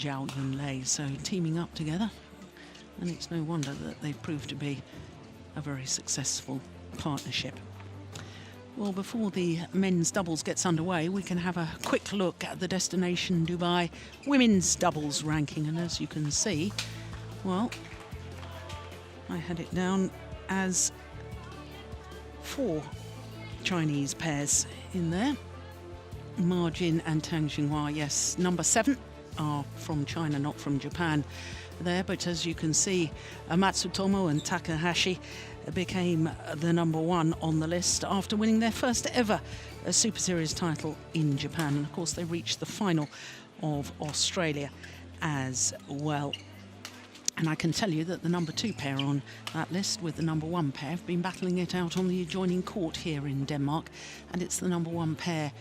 Zhao Yunlei, so teaming up together. And it's no wonder that they've proved to be a very successful partnership. Well, before the men's doubles gets underway, we can have a quick look at the Destination Dubai women's doubles ranking. And as you can see, well, I had it down as 4 Chinese pairs in there. Ma Jin and Tang Xinhua, yes, number 7 are from China, not from Japan there. But as you can see, Matsutomo and Takahashi became the number 1 on the list after winning their first ever Super Series title in Japan. And of course, they reached the final of Australia as well. And I can tell you that the number 2 pair on that list with the number 1 pair have been battling it out on the adjoining court here in Denmark. And it's the number 1 pair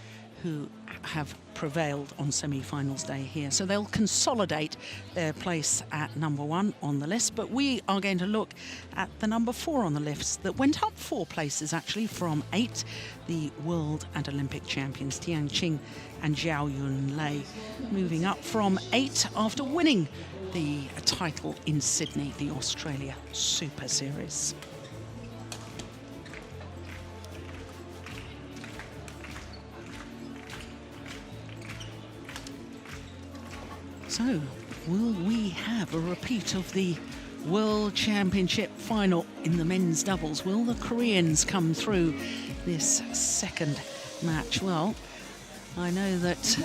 who have prevailed on semi-finals day here. So they'll consolidate their place at number 1 on the list. But we are going to look at the number 4 on the list that went up 4 places actually from 8. The world and Olympic champions Tian Qing and Zhao Yunlei moving up from 8 after winning the title in Sydney, the Australia Super Series. So, will we have a repeat of the World Championship final in the men's doubles? Will the Koreans come through this second match? Well, I know that,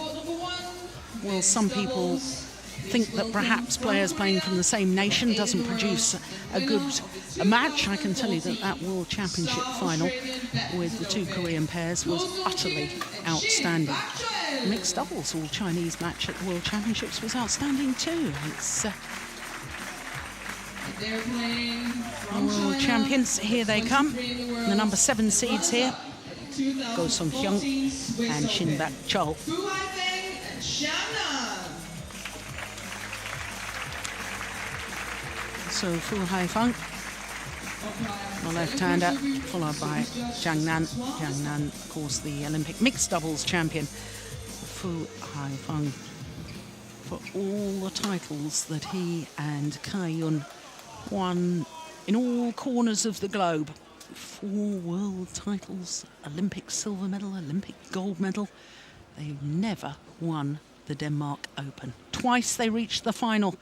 well, some people think that perhaps players playing from the same nation doesn't produce a good match. I can tell you that that World Championship final with the 2 Korean pairs was utterly outstanding. Mixed doubles all Chinese match at the World Championships was outstanding too. It's World Champions, here they come. The number 7 seeds here, Go Sung Hyung and Shin Chol. So Fu Haifeng, the left-hander, followed by Zhang Nan. Zhang Nan, of course, the Olympic mixed doubles champion. Fu Haifeng, for all the titles that he and Kai Yun won in all corners of the globe. 4 world titles, Olympic silver medal, Olympic gold medal. They've never won the Denmark Open. Twice they reached the final.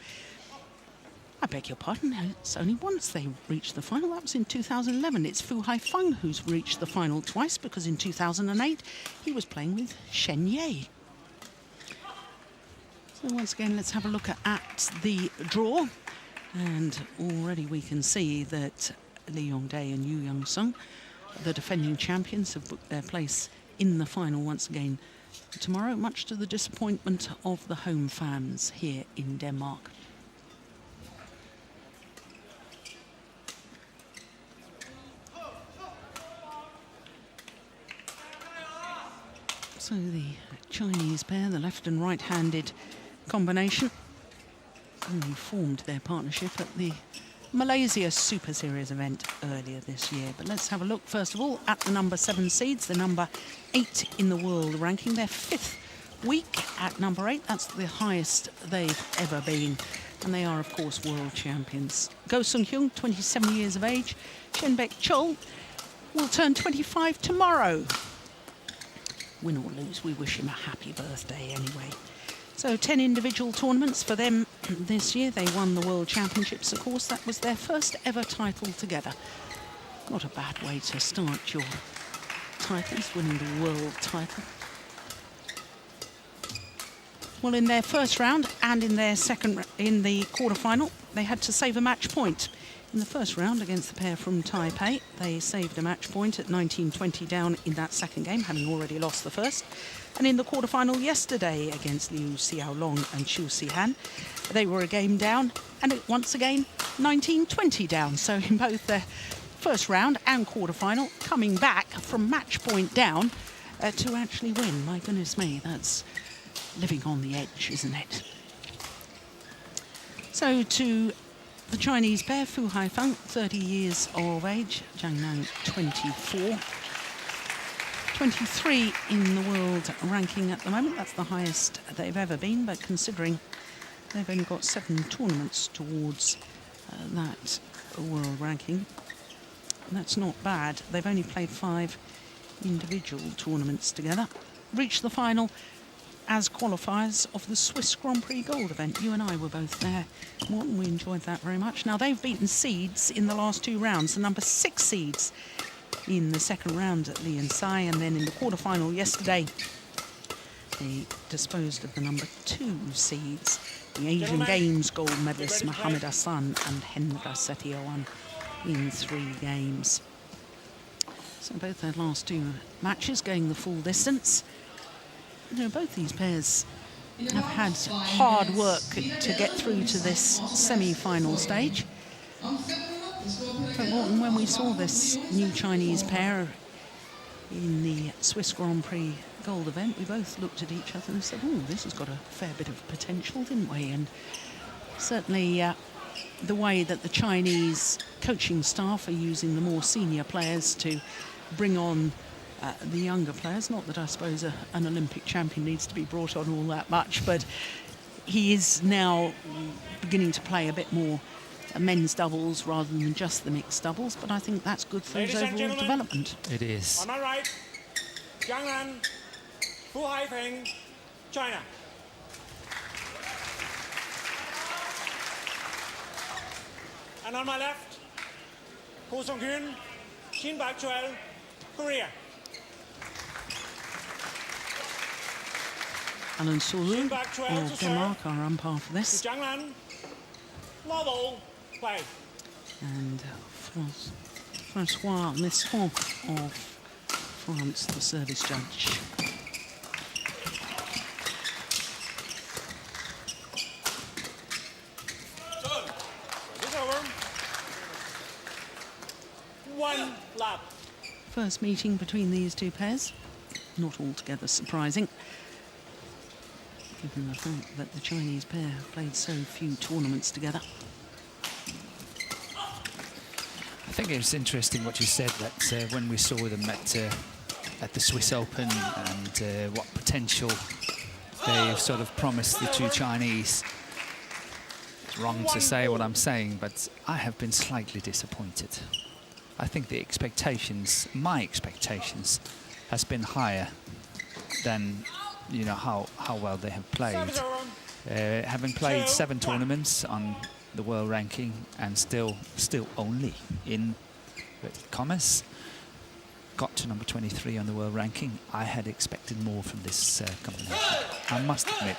I beg your pardon, it's only once they reached the final. That was in 2011. It's Fu Haifeng who's reached the final twice, because in 2008 he was playing with Shen Ye. So once again, let's have a look at the draw. And already we can see that Lee Yong-dae and Yu Young-sung, the defending champions, have booked their place in the final once again tomorrow, much to the disappointment of the home fans here in Denmark. So the Chinese pair, the left and right-handed combination, only formed their partnership at the Malaysia Super Series event earlier this year. But let's have a look, first of all, at the number 7 seeds, the number 8 in the world ranking. Their 5th week at number 8. That's the highest they've ever been. And they are, of course, world champions. Go Sung Hyung, 27 years of age. Shin Chol will turn 25 tomorrow. Win or lose, we wish him a happy birthday anyway. So 10 individual tournaments for them this year. They won the World Championships, of course. That was their first ever title together. Not a bad way to start your titles, winning the world title. Well, in their first round and in their in the quarterfinal, they had to save a match point. In the first round against the pair from Taipei, they saved a match point at 19-20 down in that second game, having already lost the first. And in the quarterfinal yesterday against Liu Xiaolong and Xu Sihan, they were a game down, and once again 19-20 down. So in both the first round and quarterfinal, coming back from match point down to actually win. My goodness me, that's living on the edge, isn't it? So to the Chinese pair, Fu Haifeng, 30 years of age, Zhang Nan, 24. 23 in the world ranking at the moment. That's the highest they've ever been, but considering They've only got 7 tournaments towards that world ranking. And that's not bad. They've only played 5 individual tournaments together. Reached the final as qualifiers of the Swiss Grand Prix Gold event. You and I were both there, Morton. We enjoyed that very much. Now, they've beaten seeds in the last 2 rounds, the number 6 seeds in the second round at Lee and Sai, and then in the quarterfinal yesterday, they disposed of the number 2 seeds, the Asian Games gold medalists Mohamed Hassan and Hendra Setiawan, in 3 games. So both their last 2 matches going the full distance. You know, both these pairs have had hard work to get through to this semi-final stage. But Morton, when we saw this new Chinese pair in the Swiss Grand Prix Gold event, we both looked at each other and said, oh, this has got a fair bit of potential, didn't we? And certainly the way that the Chinese coaching staff are using the more senior players to bring on the younger players. Not that I suppose an Olympic champion needs to be brought on all that much, but he is now beginning to play a bit more men's doubles rather than just the mixed doubles, but I think that's good for his overall development. It is. On my right, Zhang, Fu Haifeng, China. And on my left, Hu Song-kyun, Shin, Korea. Alan Sulu of Denmark, our umpire for this. Zhang, Novel, play. And Francois Misson of France, the service judge. This over. 1 lap. First meeting between these 2 pairs, not altogether surprising, given the fact that the Chinese pair have played so few tournaments together. I think it was interesting what you said, that when we saw them at the Swiss Open and what potential they sort of promised the 2 Chinese. It's wrong to say what I'm saying, but I have been slightly disappointed. I think the expectations, my expectations, has been higher than, you know, how well they have played. Having played 7 tournaments on the world ranking and still only in commerce got to number 23 on the world ranking, I had expected more from this combination. I must admit,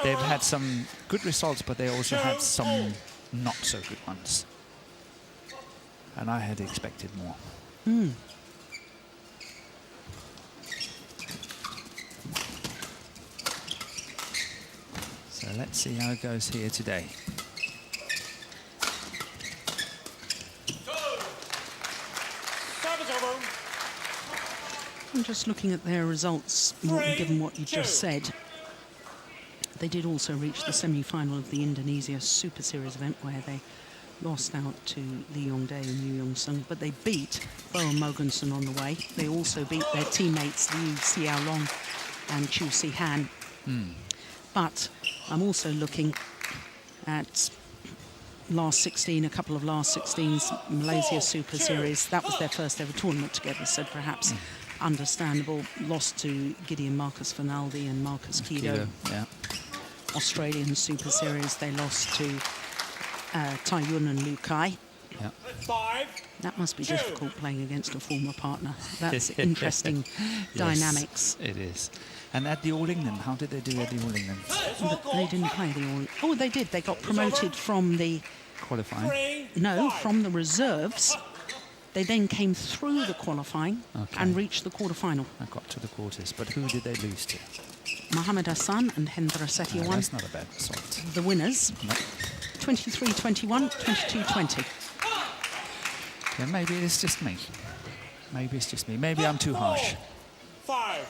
they've had some good results, but they also had some not so good ones, and I had expected more. So let's see how it goes here today. I'm just looking at their results, given what you just said. They did also reach the semi-final of the Indonesia Super Series event, where they lost out to Lee Yong-dae and Yu Yong-sung, but they beat Bowen Mogensen on the way. They also beat their teammates Liu Xiaolong and Chu Si-han. But I'm also looking at last 16, a couple of last 16s, Malaysia Super Series. That was their first ever tournament together, so perhaps understandable. Lost to Gideon Marcus Fernaldi and Marcus Kido. Yeah. Australian Super Series, they lost to Tai Yun and Lu Kai. Yeah. 5. That must be difficult playing against a former partner. That's interesting dynamics. It is. And at the All England, how did they do at the All England? They didn't play the All. Oh, they did. They got promoted from the qualifying. No, from the reserves. They then came through the qualifying and reached the quarterfinal. I got to the quarters, but who did they lose to? Mohamed Hassan and Hendra Setiawan. That's not a bad result. The winners. No. 23-21, 22-20. Yeah, maybe it's just me. Maybe it's just me. Maybe I'm too harsh. 5.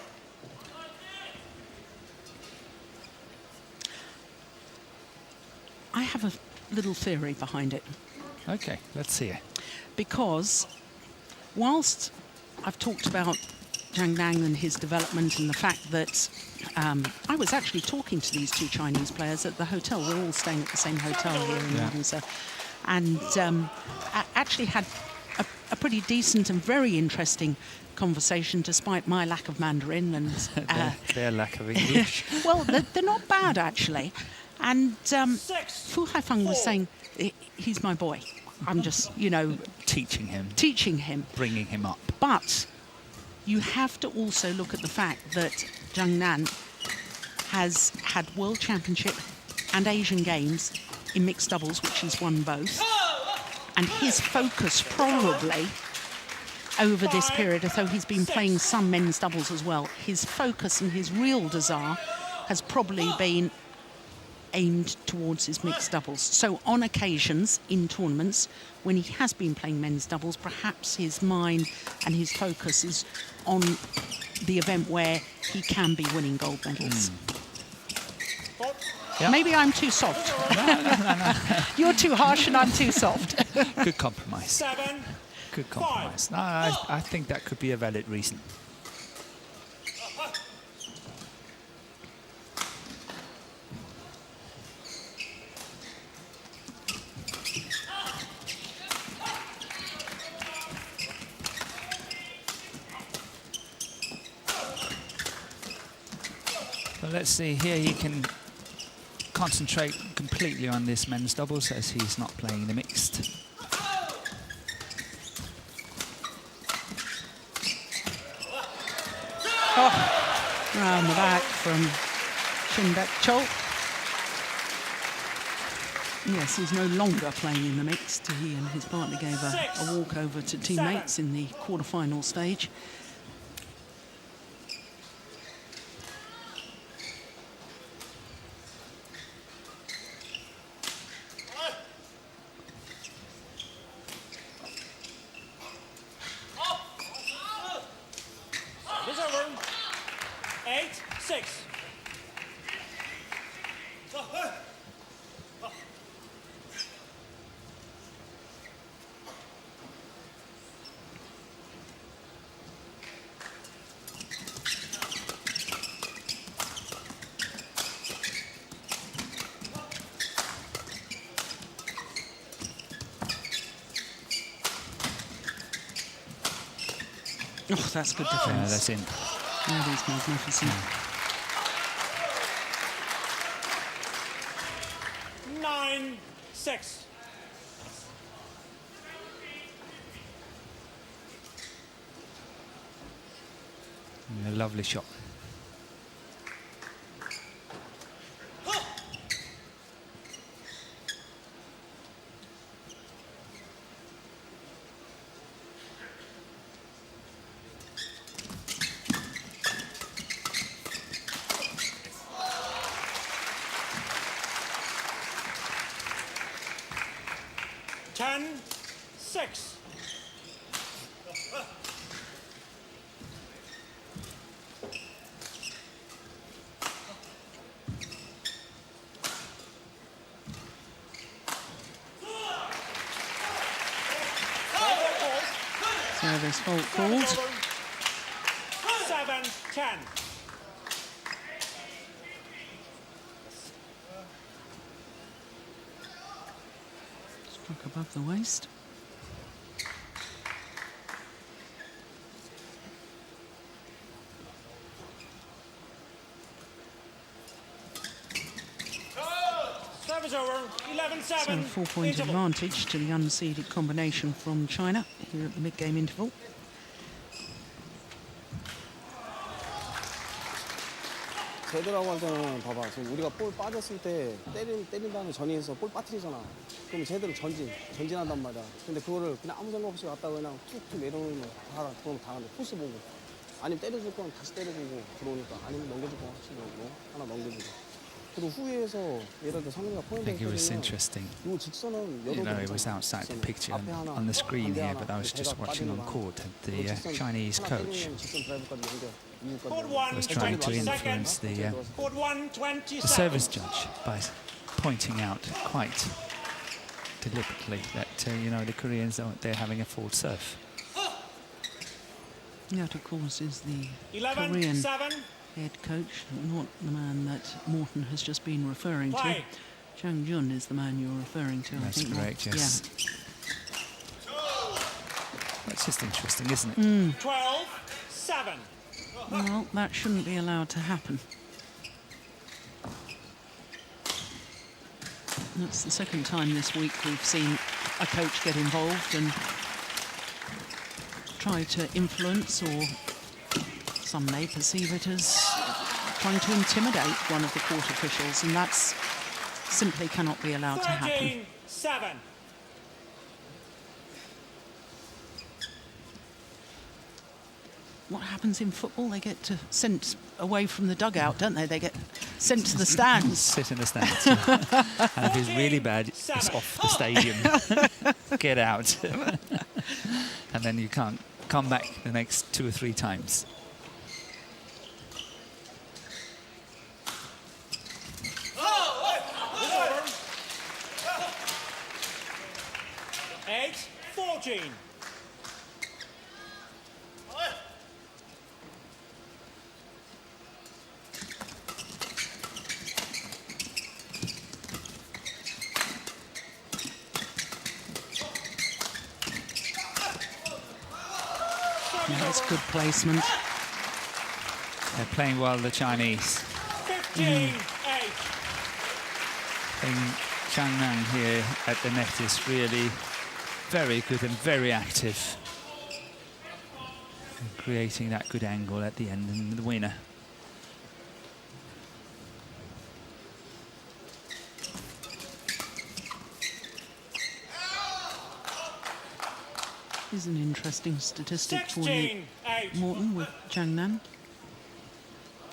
I have a little theory behind it. Okay, let's see it. Because whilst I've talked about Zhang and his development, and the fact that I was actually talking to these two Chinese players at the hotel. We're all staying at the same hotel here in London, and I actually had a pretty decent and very interesting conversation, despite my lack of Mandarin and their lack of English. well, they're not bad actually. And Fu Haifeng was saying, he's my boy. I'm just, teaching him, bringing him up. But you have to also look at the fact that Zhang Nan has had World Championship and Asian Games in mixed doubles, which he's won both. And his focus probably over this period, although he's been playing some men's doubles as well, his focus and his real desire has probably been aimed towards his mixed doubles. So on occasions in tournaments, when he has been playing men's doubles, perhaps his mind and his focus is on the event where he can be winning gold medals. Yep. Maybe I'm too soft. No. You're too harsh and I'm too soft. Good compromise. Good compromise. No, I think that could be a valid reason. But let's see, here he can concentrate completely on this men's doubles as he's not playing the mixed. Round the back from Shin Cho. Yes, he's no longer playing in the mixed. He and his partner gave a walkover to teammates in the quarter-final stage. It's over. 8-6. Oh, that's good defence. Yeah, that's in. That is magnificent. 9-6. A lovely shot. Service fault called. 7-10. Struck above the waist. Service over. 11-7. So a 4-point advantage to the unseeded combination from China here at the mid-game interval. 제대로라고 할 때는 봐봐. 지금 우리가 볼 빠졌을 때 때린 다음에 전이해서 볼 빠뜨리잖아. 그러면 제대로 전진한단 말이야. 근데 그거를 그냥 아무 생각 없이 갔다가 그냥 툭툭 내려오면 다 그럼 당하는데 코스 보고. 아니면 때려줄 거면 다시 때려주고 들어오니까. 아니면 넘겨줄 거면 확실히 뭐 하나 넘겨주고. 그리고 후위에서 예를 들어 상대가 I think it was interesting. 이 직선은 You know, it was outside the picture on the screen here, but I was just watching on court, and the Chinese coach was trying to influence the service judge by pointing out quite deliberately that, you know, the Koreans, they're having a forward serve. That, of course, is the 11, Korean 7. head coach, not the man that Morton has just been referring to. Play. Zhang Jun is the man you're referring to, That's I think. correct, yes. That's just interesting, isn't it? 12, 7. Yeah. Well, that shouldn't be allowed to happen. That's the second time this week we've seen a coach get involved and try to influence, or some may perceive it as trying to intimidate one of the court officials, and that's simply cannot be allowed to happen. 13, 7. What happens in football? They get sent away from the dugout, don't they? They get sent to the stands. Sit in the stands. And if it's really bad, it's off the stadium. Get out. And then you can't come back the next 2 or 3 times. Eight, 14. Yeah, that's good placement. They're playing well, the Chinese. 15, 8. And Zhang Nan here at the net is really very good and very active. And creating that good angle at the end, and the winner. Here's an interesting statistic for you, 16, 8. Morton, with Zhang Nan.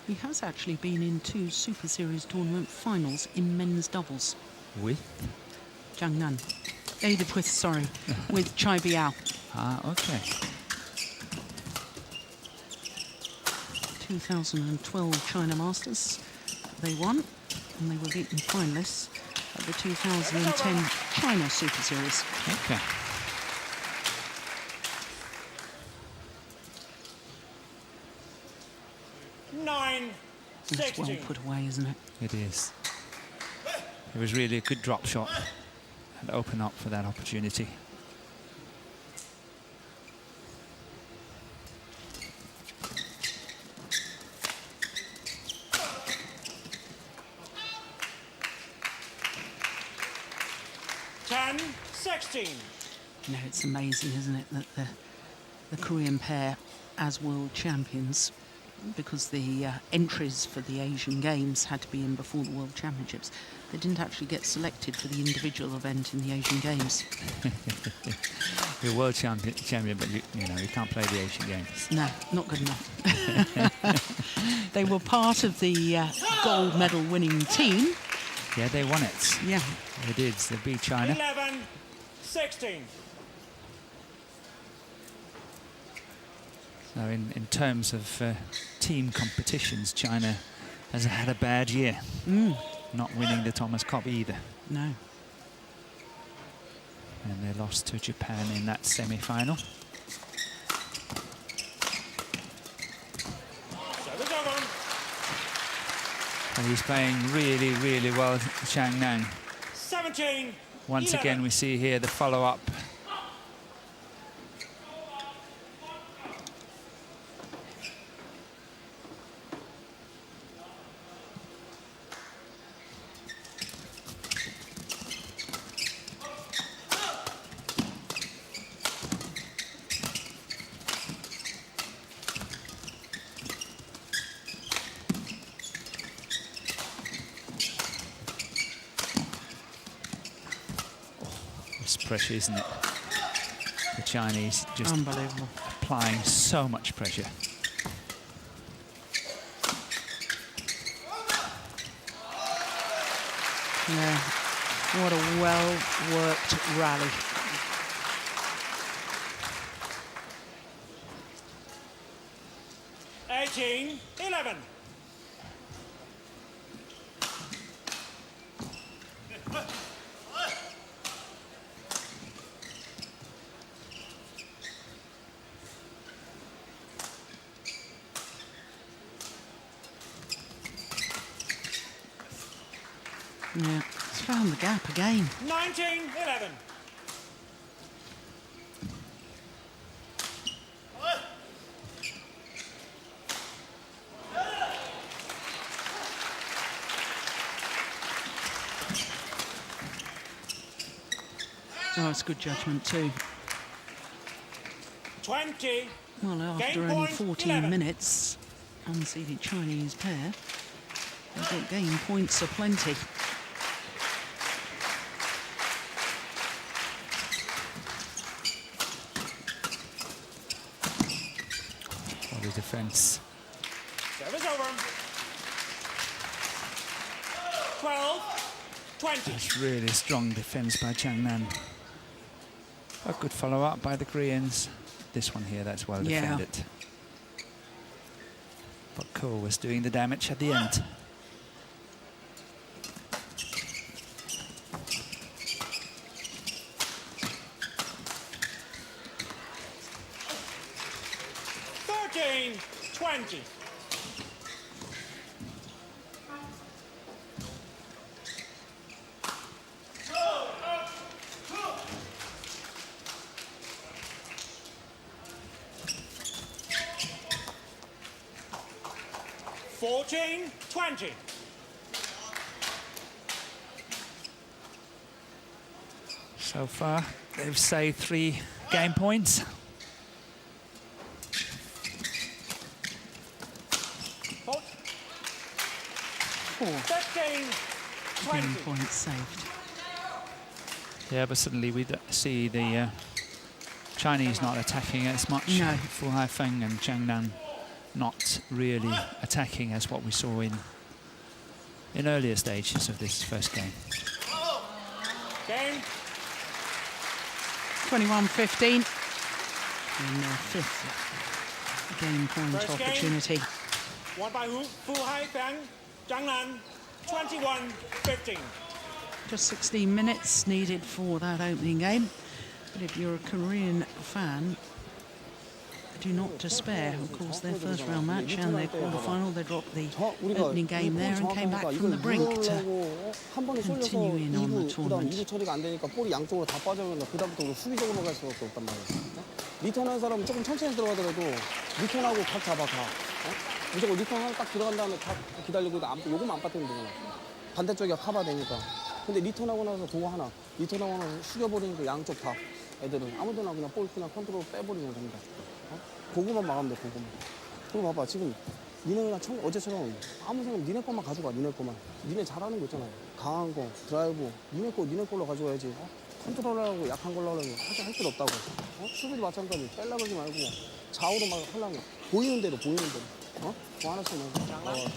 He has actually been in 2 Super Series tournament finals in men's doubles. With? Zhang Nan. Sorry, with Chai Biao. Ah, okay. 2012 China Masters, they won, and they were beaten finalists at the 2010 China Super Series. Okay. That's well put away, isn't it? It is. It was really a good drop shot and open up for that opportunity. Ten, 16. No, it's amazing, isn't it, that the Korean pair, as world champions, because the entries for the Asian Games had to be in before the World Championships, they didn't actually get selected for the individual event in the Asian Games. You're world champion, but you can't play the Asian Games. No, not good enough. They were part of the gold medal winning team. Yeah, they won it. Yeah. They did. They beat China. 11, 16. So in terms of team competitions, China has had a bad year. Not winning the Thomas Cup either. No. And they lost to Japan in that semi-final. And he's playing really, really well, Zhang Nan. 17. Once 11. again, we see here the follow-up. Pressure, isn't it? The Chinese just unbelievable, applying so much pressure. Yeah, what a well-worked rally. Eighteen, 11. Yeah, it's found the gap again. 19-11. Oh, it's good judgment too. 20. Well, after Game only point, 14 11. minutes, unseeded Chinese pair, they've got game points aplenty. What a defence. Service over. 12-20. That's really strong defence by Zhang. A good follow-up by the Koreans. This one here, that's well Yeah. defended. But Ko was doing the damage at the end. Thirteen, 20. Fourteen, 20. So far, they've saved 3 game points. Four- 4 15, game 20. points saved. Yeah, but suddenly we see the Chinese not attacking as much. No. Fu Haifeng and Zhang not really attacking as what we saw in earlier stages of this first game. Game. 21-15. And their 5th game point First game. opportunity. Won by Fu Haifeng, Zhang Nan, 21-15. Just 16 minutes needed for that opening game. But if you're a Korean fan, do not despair. Of course, their first round match and their quarterfinal, they dropped the opening game there and came back from the brink to 한 번에 쏠려서 continue in on the 2구 tournament. 처리가 안 되니까 볼이 양쪽으로 다 빠져버린다. 그다음부터 우리 수비적으로 갈 수밖에 없단 말이야. 리턴한 사람은 조금 천천히 들어가더라도 리턴하고 각 잡아 가. 무조건 리턴 하나 딱 들어간 다음에 각 기다리고 요거만 안 빠뜨리면 되잖아. 반대쪽이 커버 되니까. 근데 리턴하고 나서 그거 하나, 리턴하고 나서 숙여버리니까 양쪽 다 애들은 아무데나 그냥 볼 그냥 컨트롤 빼버리면 됩니다. 그거만 막으면 돼, 그거만. 그리고 봐봐, 지금 니네 그냥 어제처럼 아무 생각 니네 것만 가져가, 니네 것만. 니네 잘하는 거 있잖아. 강한 거, 드라이브, 니네 걸로 가져가야지. 컨트롤하고 약한 걸로 하려면 사실 할 필요 없다고. 수비도 마찬가지. 뺄라 그러지 말고 좌우로 막 하려면 보이는 대로. 그거 하나씩 넣어.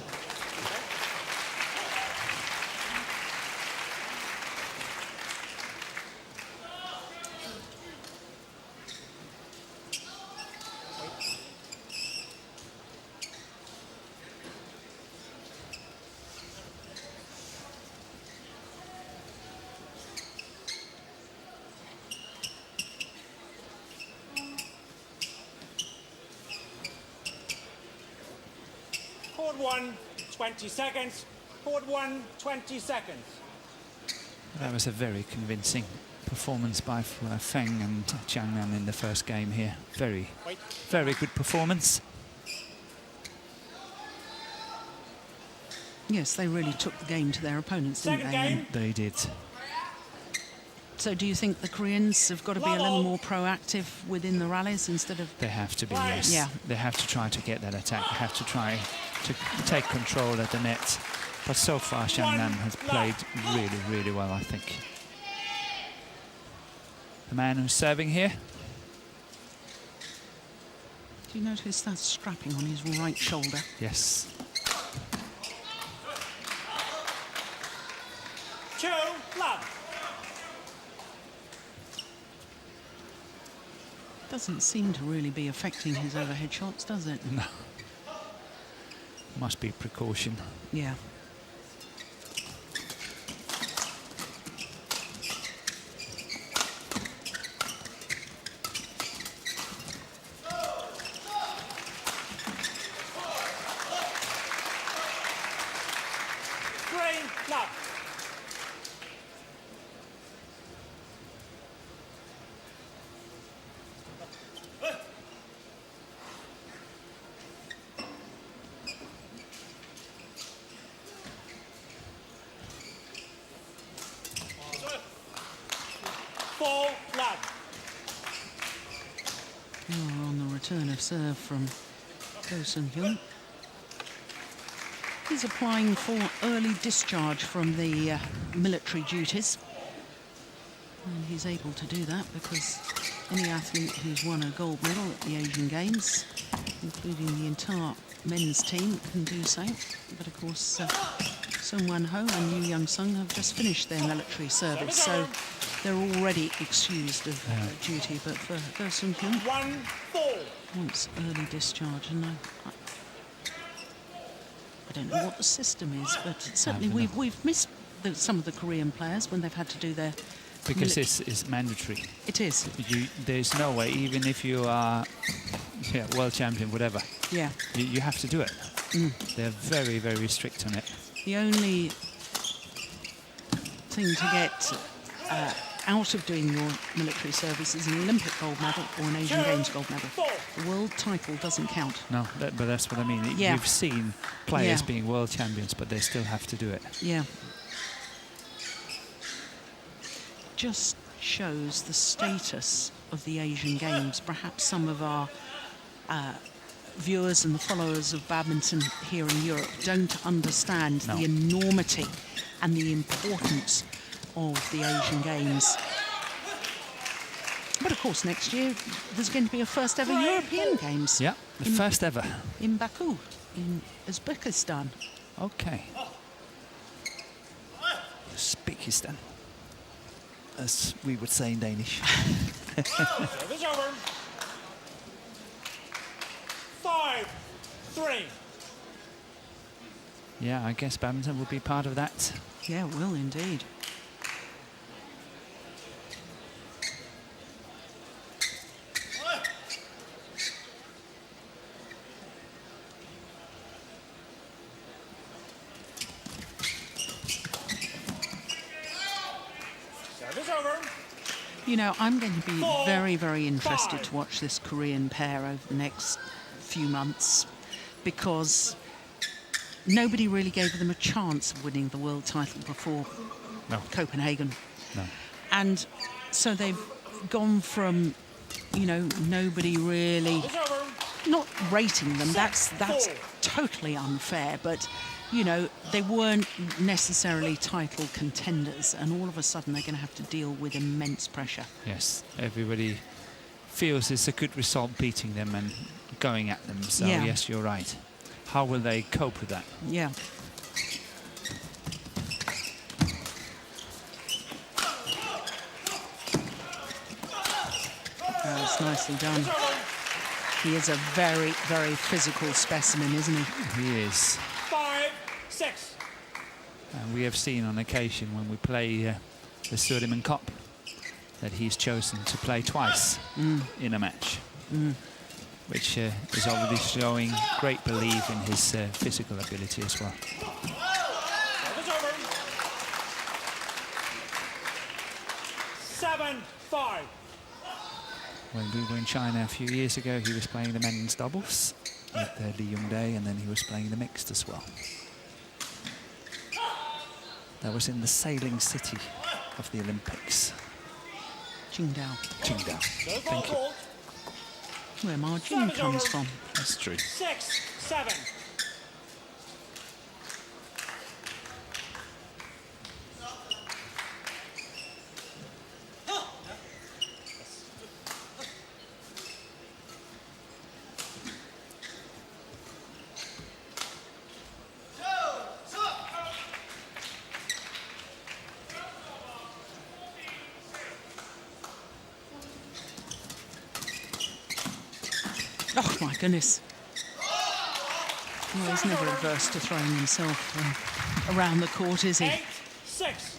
Court 1, 20 seconds. Court 1, 20 seconds. That was a very convincing performance by Fu Haifeng and Zhang in the first game here. Very, very good performance. Yes, they really took the game to their opponents, didn't Second they? game. They did. So do you think the Koreans have got to be a little more proactive within the rallies instead of... They have to be, yes. Yeah. They have to try to get that attack. They have to try to take control at the net. But so far, Zhang has played really, really well, I think. The man who's serving here. Do you notice that strapping on his right shoulder? Yes. 2, love. Doesn't seem to really be affecting his overhead shots, does it? No. Must be precaution. Yeah. Love. full love. Oh, on the return of serve from Go Sun-hyun. He's applying for early discharge from the military duties. And he's able to do that because any athlete who's won a gold medal at the Asian Games, including the entire men's team, can do so. But of course, Sung Wan-ho and Yu Young-sung have just finished their military service, so they're already excused of duty. But for Go Sun-hyun, 1-4. wants early discharge, and I don't know what the system is, but certainly we've missed some of the Korean players when they've had to do their... Because it's mandatory. It is. There's no way, even if you are world champion, whatever, Yeah. you have to do it. They're very, very strict on it. The only thing to get out of doing your military service is an Olympic gold medal or an Asian Games gold medal. The world title doesn't count. No, but that's what I mean. Yeah. You've seen players being world champions, but they still have to do it. Yeah. Just shows the status of the Asian Games. Perhaps some of our viewers and the followers of badminton here in Europe don't understand the enormity and the importance of the Asian Games. But of course, next year there's going to be a first ever European Games. Yeah, the first ever. In Baku, in Uzbekistan. Okay. Uzbekistan, as we would say in Danish. Service over. 5-3. Yeah, I guess badminton will be part of that. Yeah, it will indeed. Service over. You know, I'm going to be very, very interested to watch this Korean pair over the next few months because nobody really gave them a chance of winning the world title before Copenhagen. No. And so they've gone from, you know, nobody really, not rating them, that's totally unfair, but you know, they weren't necessarily title contenders, and all of a sudden they're going to have to deal with immense pressure. Yes, everybody feels it's a good result beating them and going at them. So yes, you're right. How will they cope with that? Yeah. That's nicely done. He is a very, very physical specimen, isn't he? He is. 5-6. And we have seen on occasion when we play the Sudirman Cup that he's chosen to play twice in a match, which is obviously showing great belief in his physical ability as well. Service over. 7-5. When we were in China a few years ago, he was playing the men's doubles at the Lee Young Day, and then he was playing the mixed as well. That was in the sailing city of the Olympics. Qingdao, Qingdao. Third ball Thank you. called. where Ma Jin comes from. That's true. 6-7. Oh my goodness. Well, he's never adverse to throwing himself around the court, is he? 8-6.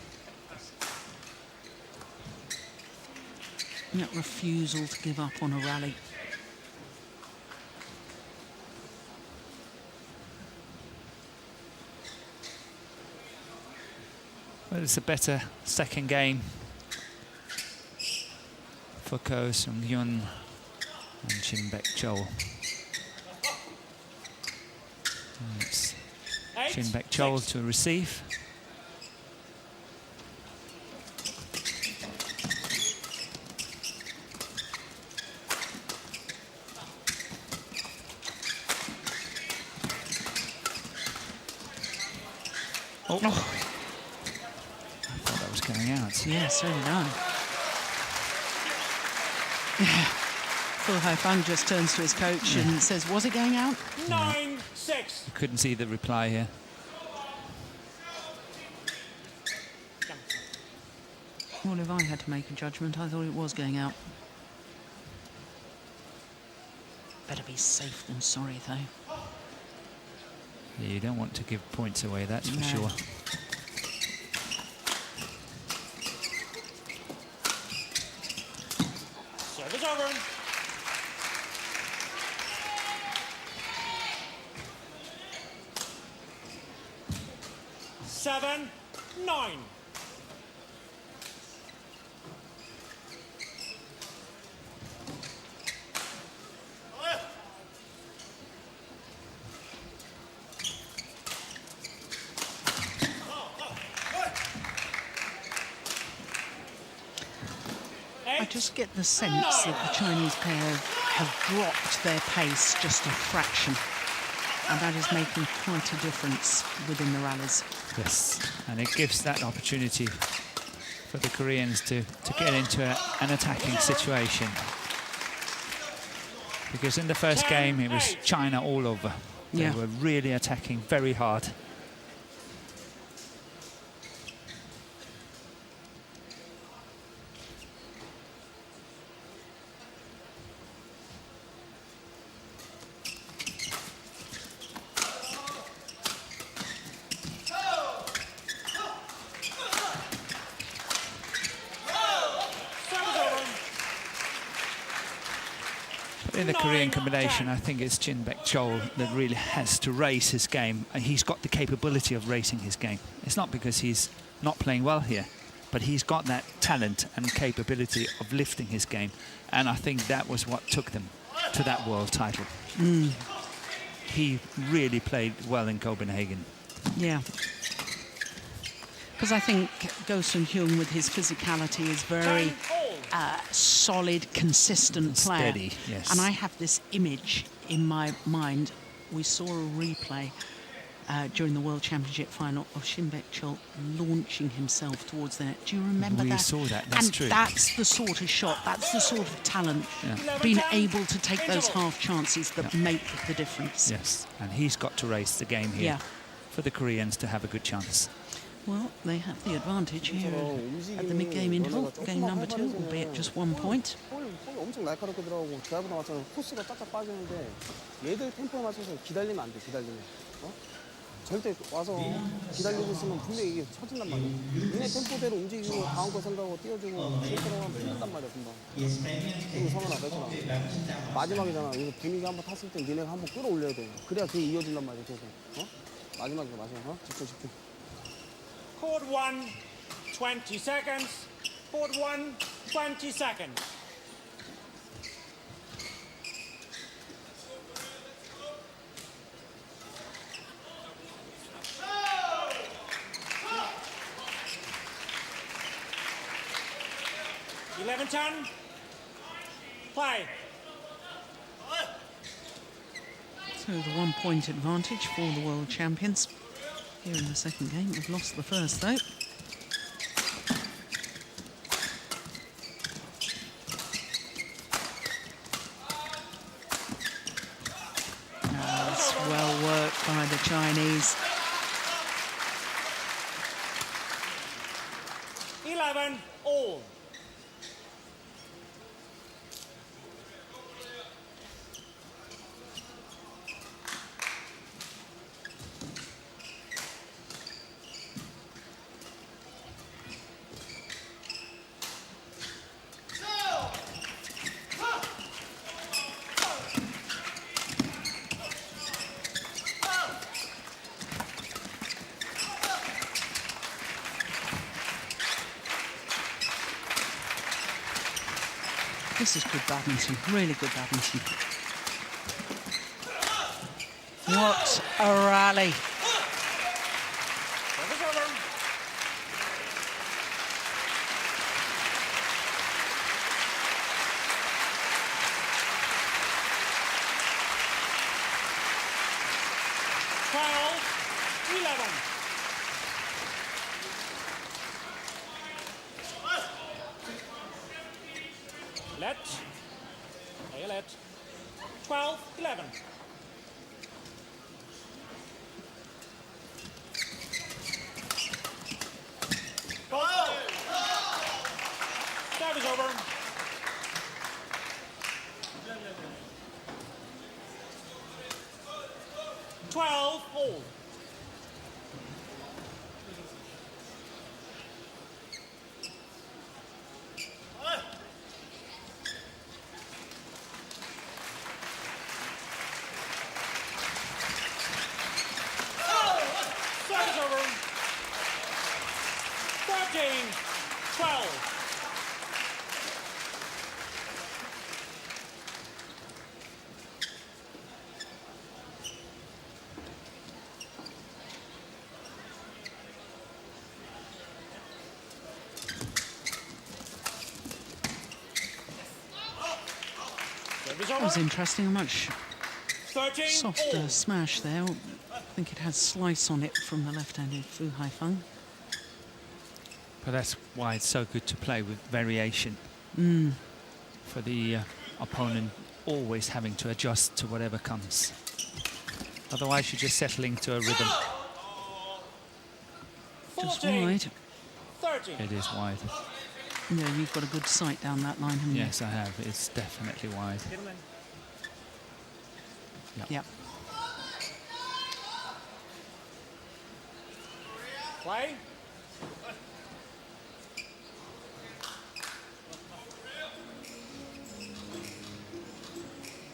That refusal to give up on a rally. Well, it's a better second game for Ko Sung-hyun and Shin Chol. It's Shin Chol to receive. Oh. I thought that was going out. Yeah, so did I. Yeah. Phil Haifang just turns to his coach and says, was it going out? 9-6. Couldn't see the reply here. Well, if I had to make a judgment, I thought it was going out. Better be safe than sorry, though. Yeah, you don't want to give points away, that's for No. sure. Service over. Seven, 9. I just get the sense that the Chinese pair have dropped their pace just a fraction. And that is making quite a difference within the rallies. Yes, and it gives that opportunity for the Koreans to get into an attacking situation. Because in the first game, it was China all over. They Yeah. were really attacking very hard. In the Korean combination, I think it's Shin Chol that really has to raise his game. And he's got the capability of raising his game. It's not because he's not playing well here, but he's got that talent and capability of lifting his game. And I think that was what took them to that world title. He really played well in Copenhagen. Yeah. Because I think Go Sun-hyun, with his physicality, is very solid, consistent player. Steady, yes. And I have this image in my mind. We saw a replay during the World Championship final of Shin Chol launching himself towards the net. Do you remember that? We saw that, that's and true. That's the sort of shot, that's the sort of talent, being able to take those half chances that make the difference. Yes, and he's got to raise the game here for the Koreans to have a good chance. Well, they have the advantage here at the mid-game interval. Game number 2, albeit just 1 point. 볼이 엄청 날카롭게 들어가고 드라이브 나왔잖아. 코스가 쫙쫙 빠지는데 얘들 템포에 맞춰서 기다리면 안 돼. 기다리면. 절대 와서 기다리고 있으면 분명히 이게 쳐진단 말이야. 니네 템포대로 움직이고 다음 거 생각하고 띄워주고 실수로 하면 끝난단 말이야, 금방. 그리고 성현아, 그렇잖아. 마지막이잖아. 이거 분위기 한번 탔을 때 니네가 한번 끌어올려야 돼. 그래야 그게 이어진단 말이야, 계속. 마지막이야, 마지막. 집중, 집중. Court 1, 20 seconds. Court 1, 20 seconds. (11-10). Play. So the 1 point advantage for the world champions. Here in the second game, we've lost the first though. That's well worked by the Chinese. 11-all. This is good badminton, really good badminton. What a rally. Service over. (12-11). Let. Let. 12-11. Service over. 12 all. Service over. 13-12. That was interesting. A much 13 softer all. smash there. I think it had slice on it from the left-handed Fu Haifeng. But that's why it's so good to play with variation. For the opponent always having to adjust to whatever comes. Otherwise, you're just settling to a rhythm. Just 14, wide. 13. It is wide. Yeah, you've got a good sight down that line, haven't you? Yes, I have. It's definitely wide. Yeah. Play.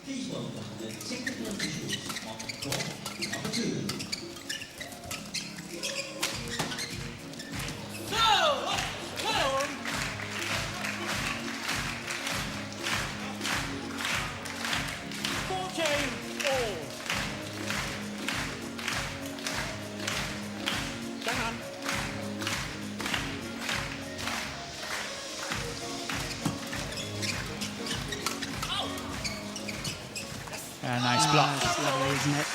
Please welcome the technical officials on court number 2. Zhang. Nice block. That's lovely, isn't it?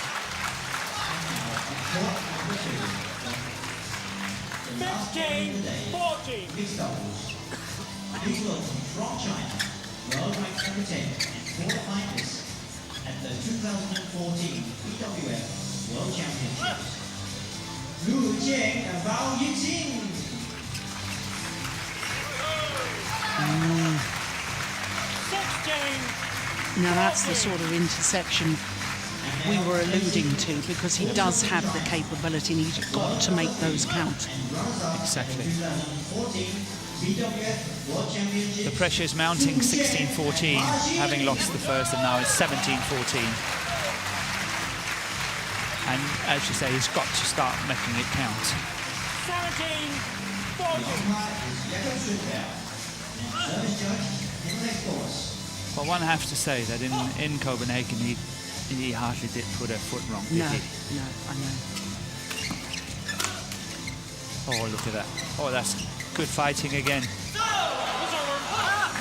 15-14. Mixed doubles. Please welcome from China, world ranked number 10 and quarterfinalists at the 2014 BWF World Championships. Lu Jiang and Bao Yinxing. Now that's the sort of interception we were alluding to, because he does have the capability and he's got to make those count. Exactly. 2014 BWF World Championships. The pressure is mounting, 16-14, having lost the first, and now it's 17-14. And as you say, he's got to start making it count. 17-14. But one has to say that in Copenhagen, he hardly did put a foot wrong, did No, he? no, I know. Oh, look at that. Oh, that's good fighting again.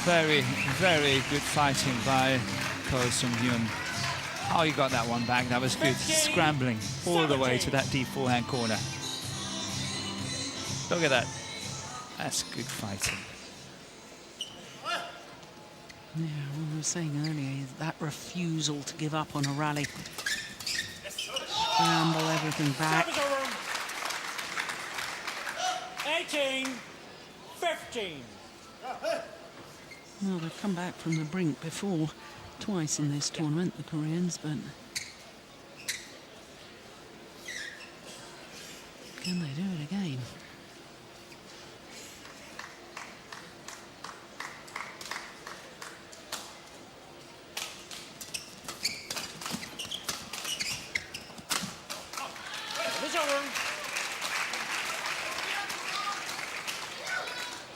Very, very good fighting by Ko Sung-hyun. Oh, he got that one back. That was good. Scrambling all the way to that deep forehand corner. Look at that. That's good fighting. Yeah, we were saying earlier, that refusal to give up on a rally. Scramble everything back. 18-15. Well, they've come back from the brink before, twice in this tournament, the Koreans, but can they do it again? It's over.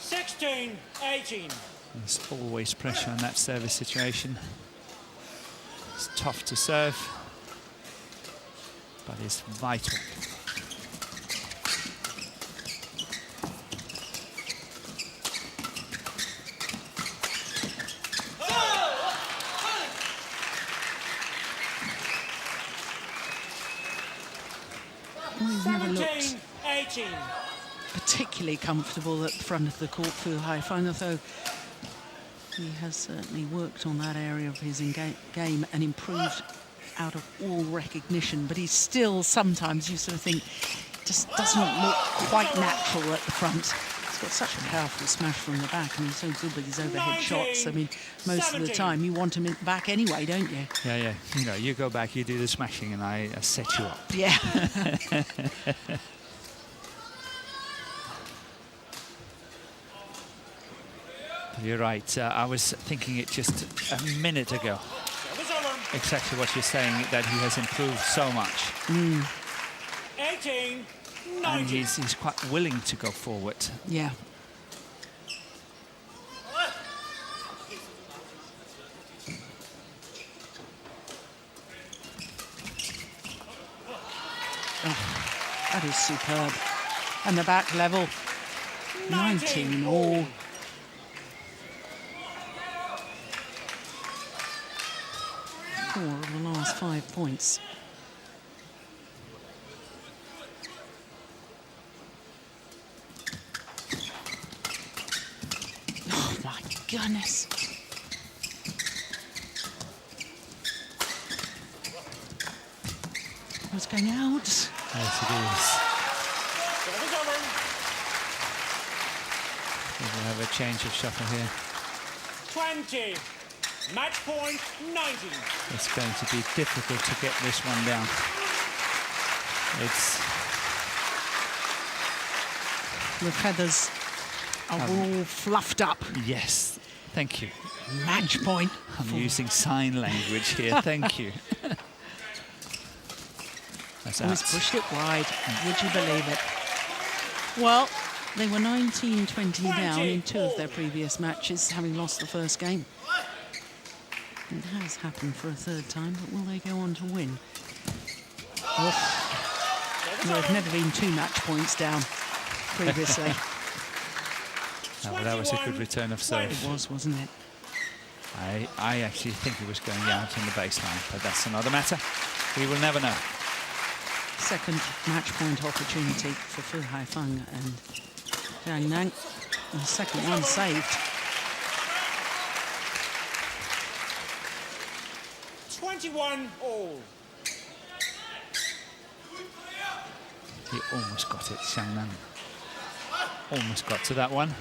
16-18. There's always pressure on that service situation. It's tough to serve, but it's vital. Well, he's never looked 17-18. particularly comfortable at the front of the court, Fu Haifeng, although He has certainly worked on that area of his game and improved out of all recognition, but he's still, sometimes you sort of think, just doesn't look quite natural at the front. He's got such a powerful smash from the back, and he's so good with his overhead shots. I mean, most of the time you want him in back anyway, don't you? Yeah, yeah. You know, you go back, you do the smashing, and I set you up. Yeah. You're right. I was thinking it just a minute ago. Exactly what you're saying, that he has improved so much. 18, And he's quite willing to go forward. Yeah. Oh, that is superb. And the back level, 19 all. Four of the last 5 points. Oh my goodness. What's going out? Yes, it is. We'll have a change of shuttle here. 20. Match point 19. It's going to be difficult to get this one down. It's The feathers are all fluffed up. yes, thank you. Match point. I'm using sign language here. Thank you. That's Always out. pushed it wide. Would you believe it? Well, they were 19-20 down in 2 of their previous matches, having lost the first game. It has happened for a 3rd time, but will they go on to win? Well, they've never been 2 match points down previously. No, that was a good return of serve. It was, wasn't it? I actually think it was going out on the baseline, but that's another matter. We will never know. Second match point opportunity for Fu Haifeng and Zhang Nan. The second one saved. 21 all. He almost got it, Zhang Nan. Almost got to that one.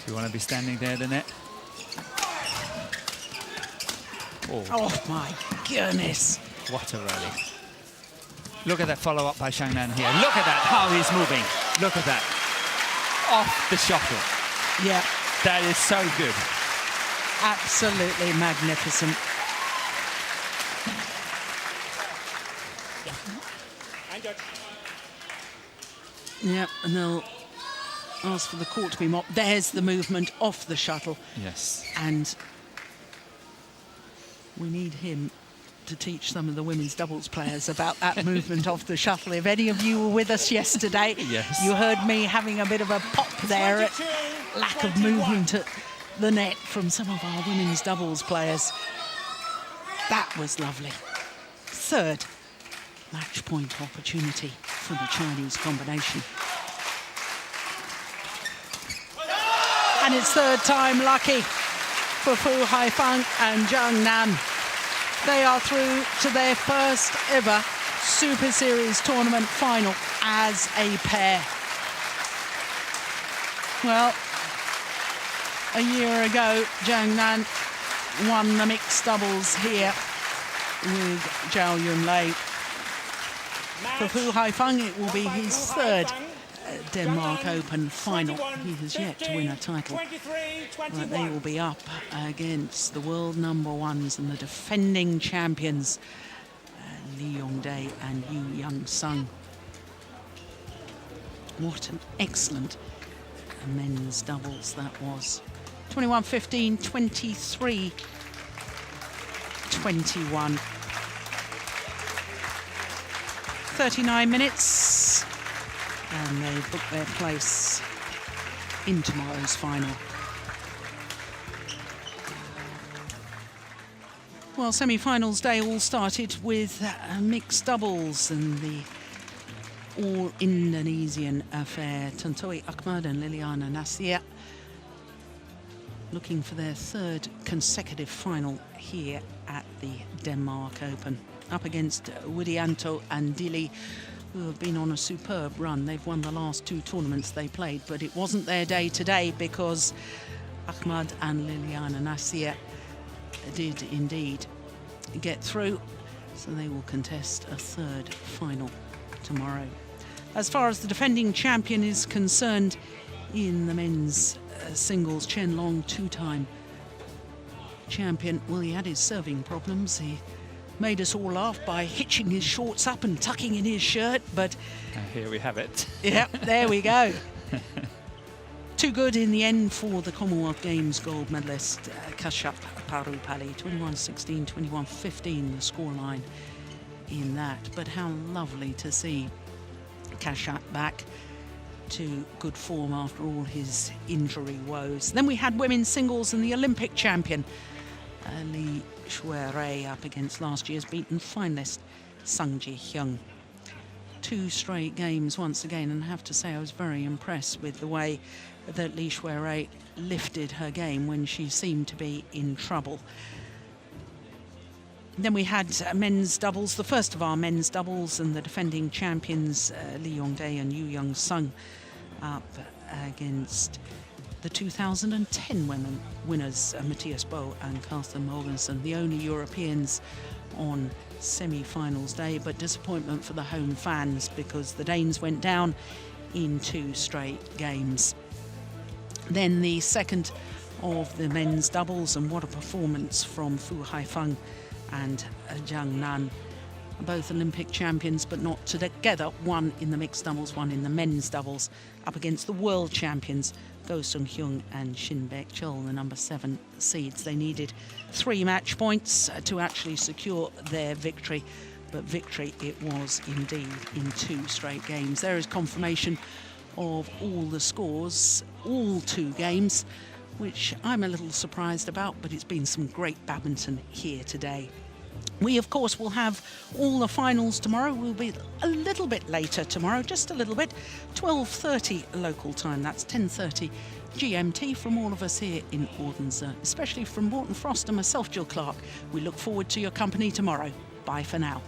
Do you want to be standing there, the net? Oh my goodness. What a rally. Look at that follow-up by Zhang Nan here. Look at that, how he's moving. Look at that. Off the shuttle. Yeah, That is so good. absolutely magnificent. And good. Yeah, and they'll ask for the court to be mopped. There's the movement off the shuttle. Yes. And we need him to teach some of the women's doubles players about that movement off the shuttle. If any of you were with us yesterday, Yes. you heard me having a bit of a pop there at 22, lack of 21. movement at the net from some of our women's doubles players. That was lovely. 3rd match point opportunity for the Chinese combination. And it's 3rd time lucky for Fu Haifeng and Zhang Nan. They are through to their first ever Super Series tournament final as a pair. Well, a year ago, Zhang Nan won the mixed doubles here with Zhao Yunlei. For Fu Haifeng, it will be his 3rd Denmark Open final. He has yet to win a title. But they will be up against the world #1s and the defending champions, Lee Yongdae and Yu Young-sung. What an excellent men's doubles that was. 21-15, 23-21. 39 minutes. And they book their place in tomorrow's final. Well, semi-finals day all started with mixed doubles and the all-Indonesian affair. Tontowi Ahmad and Liliana Nasir looking for their third consecutive final here at the Denmark Open. Up against Widianto and Dili, who have been on a superb run. They've won the last two tournaments they played, but it wasn't their day today because Ahmad and Liliana Nasir did indeed get through, so they will contest a third final tomorrow. As far as the defending champion is concerned in the men's singles, Chen Long, two-time champion, well, he had his serving problems. He made us all laugh by hitching his shorts up and tucking in his shirt, but Here we have it. yeah, there we go. Too good in the end for the Commonwealth Games gold medalist Kashyap Parupalli. 21-16, 21-15 the scoreline in that. But how lovely to see Kashyap back to good form after all his injury woes. Then we had women's singles and the Olympic champion Lee Shui-rei up against last year's beaten finalist Sung Ji-hyung. Two straight games once again, and I have to say I was very impressed with the way that Lee Shui-rei lifted her game when she seemed to be in trouble. Then we had men's doubles, the first of our men's doubles, and the defending champions Lee Yong-dae and Yoo Young-sung up against the 2010 women winners Matthias Bo and Carsten Mogensen, the only Europeans on semi-finals day, but disappointment for the home fans because the Danes went down in two straight games. Then the second of the men's doubles, and what a performance from Fu Haifeng and Zhang Nan, both Olympic champions but not together, one in the mixed doubles, one in the men's doubles, up against the world champions Go Sung-hyun and Shin Baek-chul, the number 7 seeds. They needed 3 match points to actually secure their victory, but victory it was indeed in 2 straight games. There is confirmation of all the scores, all 2 games, which I'm a little surprised about, but it's been some great badminton here today. We, of course, will have all the finals tomorrow. We'll be a little bit later tomorrow, just a little bit, 12:30 local time. That's 10:30 GMT from all of us here in Odense, especially from Morton Frost and myself, Jill Clark. We look forward to your company tomorrow. Bye for now.